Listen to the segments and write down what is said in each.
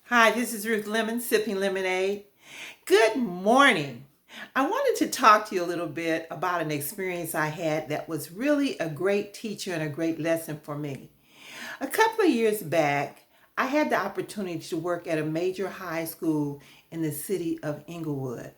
Hi, this is Ruth Lemon, sipping lemonade. Good morning. I wanted to talk to you a little bit about an experience I had that was really a great teacher and a great lesson for me. A couple of years back, I had the opportunity to work at a major high school in the city of Inglewood.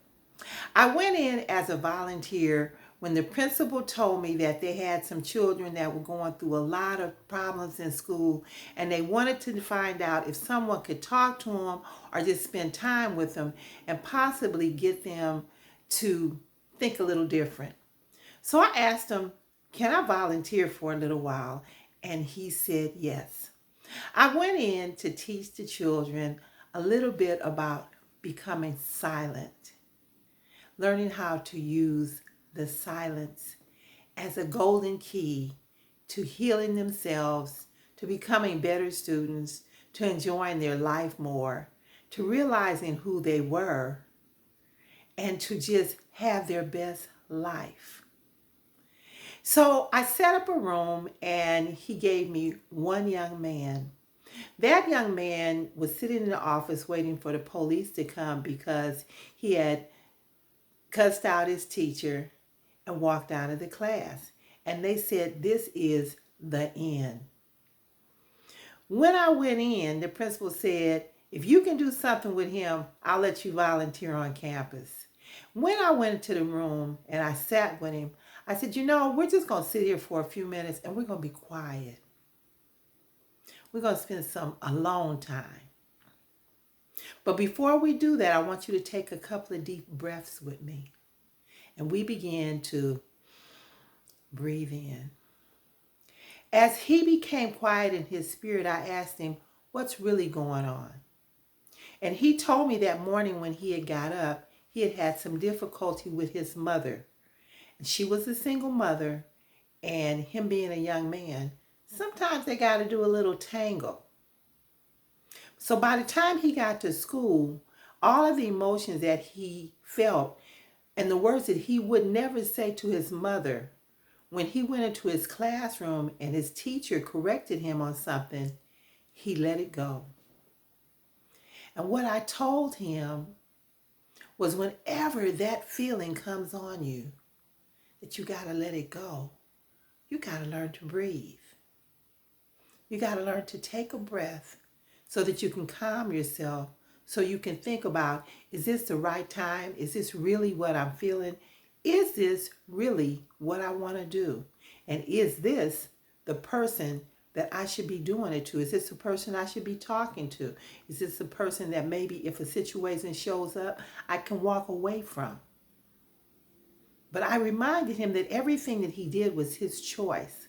I went in as a volunteer when the principal told me that they had some children that were going through a lot of problems in school and they wanted to find out if someone could talk to them or just spend time with them and possibly get them to think a little different. So I asked him, "Can I volunteer for a little while?" And he said yes. I went in to teach the children a little bit about becoming silent, learning how to use the silence as a golden key to healing themselves, to becoming better students, to enjoying their life more, to realizing who they were, and to just have their best life. So I set up a room and he gave me one young man. That young man was sitting in the office waiting for the police to come because he had cussed out his teacher and walked out of the class. And they said, "This is the end." When I went in, the principal said, "If you can do something with him, I'll let you volunteer on campus." When I went into the room and I sat with him, I said, "We're just going to sit here for a few minutes and we're going to be quiet. We're going to spend some alone time. But before we do that, I want you to take a couple of deep breaths with me." And we began to breathe in. As he became quiet in his spirit, I asked him, "What's really going on?" And he told me that morning when he had got up, he had had some difficulty with his mother. And she was a single mother, and him being a young man, sometimes they got to do a little tangle. So by the time he got to school, all of the emotions that he felt and the words that he would never say to his mother, when he went into his classroom and his teacher corrected him on something, he let it go. And what I told him was, whenever that feeling comes on you, that you got to let it go. You got to learn to breathe. You got to learn to take a breath so that you can calm yourself, so you can think about, is this the right time? Is this really what I'm feeling? Is this really what I want to do? And is this the person that I should be doing it to? Is this the person I should be talking to? Is this the person that maybe if a situation shows up, I can walk away from? But I reminded him that everything that he did was his choice.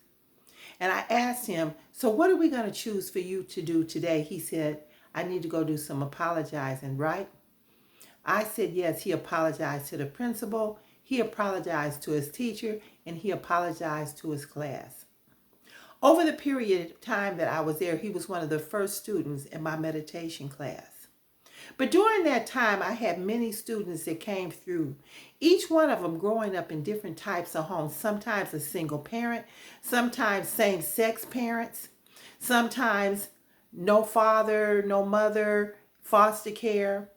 And I asked him, "So what are we going to choose for you to do today?" He said, "I need to go do some apologizing, right?" I said, yes. He apologized to the principal, he apologized to his teacher, and he apologized to his class. Over the period of time that I was there, he was one of the first students in my meditation class. But during that time, I had many students that came through, each one of them growing up in different types of homes, sometimes a single parent, sometimes same-sex parents, sometimes no father, no mother, foster care,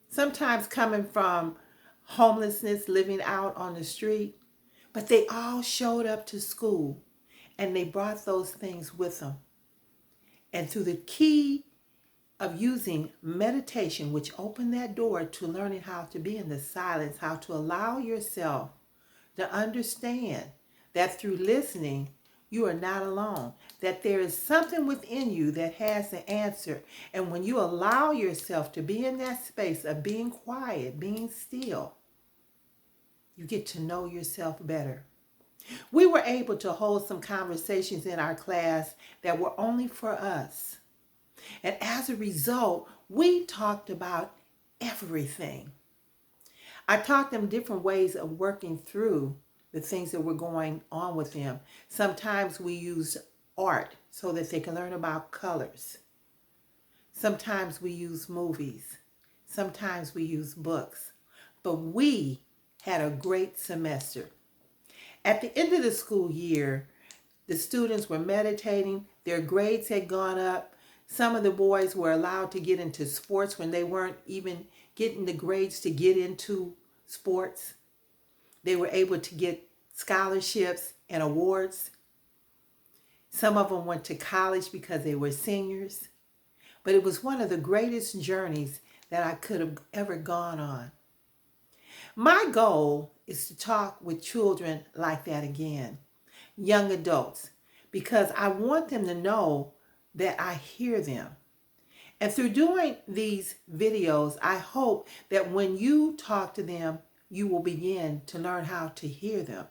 sometimes coming from homelessness, living out on the street. But they all showed up to school and they brought those things with them. And through the key of using meditation, which opened that door to learning how to be in the silence, how to allow yourself to understand that through listening, you are not alone, that there is something within you that has the answer. And when you allow yourself to be in that space of being quiet, being still, you get to know yourself better. We were able to hold some conversations in our class that were only for us. And as a result, we talked about everything. I taught them different ways of working through the things that were going on with them. Sometimes we used art so that they can learn about colors. Sometimes we use movies. Sometimes we use books. But we had a great semester. At the end of the school year, the students were meditating. Their grades had gone up. Some of the boys were allowed to get into sports when they weren't even getting the grades to get into sports. They were able to get scholarships and awards. Some of them went to college because they were seniors. But it was one of the greatest journeys that I could have ever gone on. My goal is to talk with children like that again, young adults, because I want them to know that I hear them. And through doing these videos, I hope that when you talk to them, you will begin to learn how to hear them.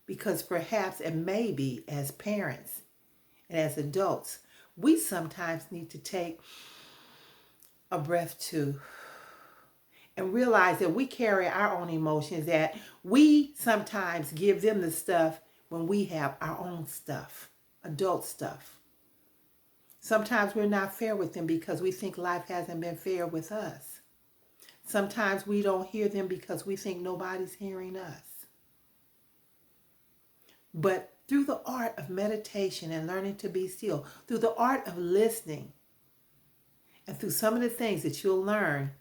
Because perhaps and maybe as parents and as adults, we sometimes need to take a breath too and realize that we carry our own emotions, that we sometimes give them the stuff when we have our own stuff, adult stuff. Sometimes we're not fair with them because we think life hasn't been fair with us. Sometimes we don't hear them because we think nobody's hearing us. But through the art of meditation and learning to be still, through the art of listening, and through some of the things that you'll learn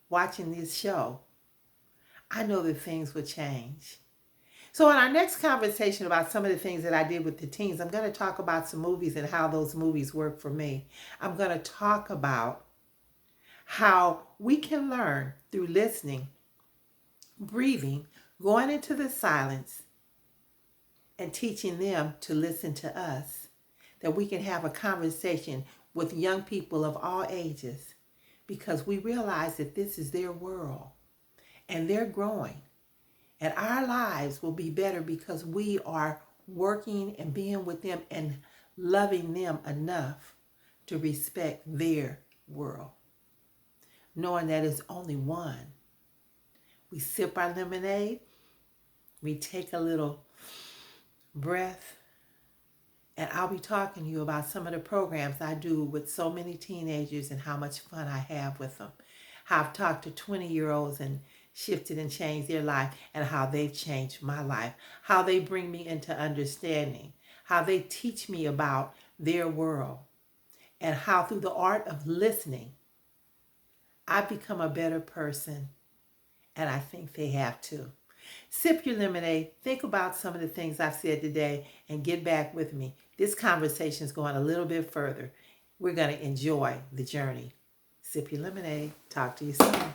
watching this show, I know that things will change. So in our next conversation about some of the things that I did with the teens, I'm going to talk about some movies and how those movies work for me. I'm going to talk about how we can learn through listening, breathing, going into the silence, and teaching them to listen to us, that we can have a conversation with young people of all ages, because we realize that this is their world and they're growing. And our lives will be better because we are working and being with them and loving them enough to respect their world. Knowing that it's only one. We sip our lemonade, we take a little breath, and I'll be talking to you about some of the programs I do with so many teenagers and how much fun I have with them. How I've talked to 20-year-olds and shifted and changed their life, and how they've changed my life. How they bring me into understanding. How they teach me about their world. And how through the art of listening, I've become a better person. And I think they have too. Sip your lemonade, think about some of the things I've said today, and get back with me. This conversation is going a little bit further. We're going to enjoy the journey. Sip your lemonade. Talk to you soon.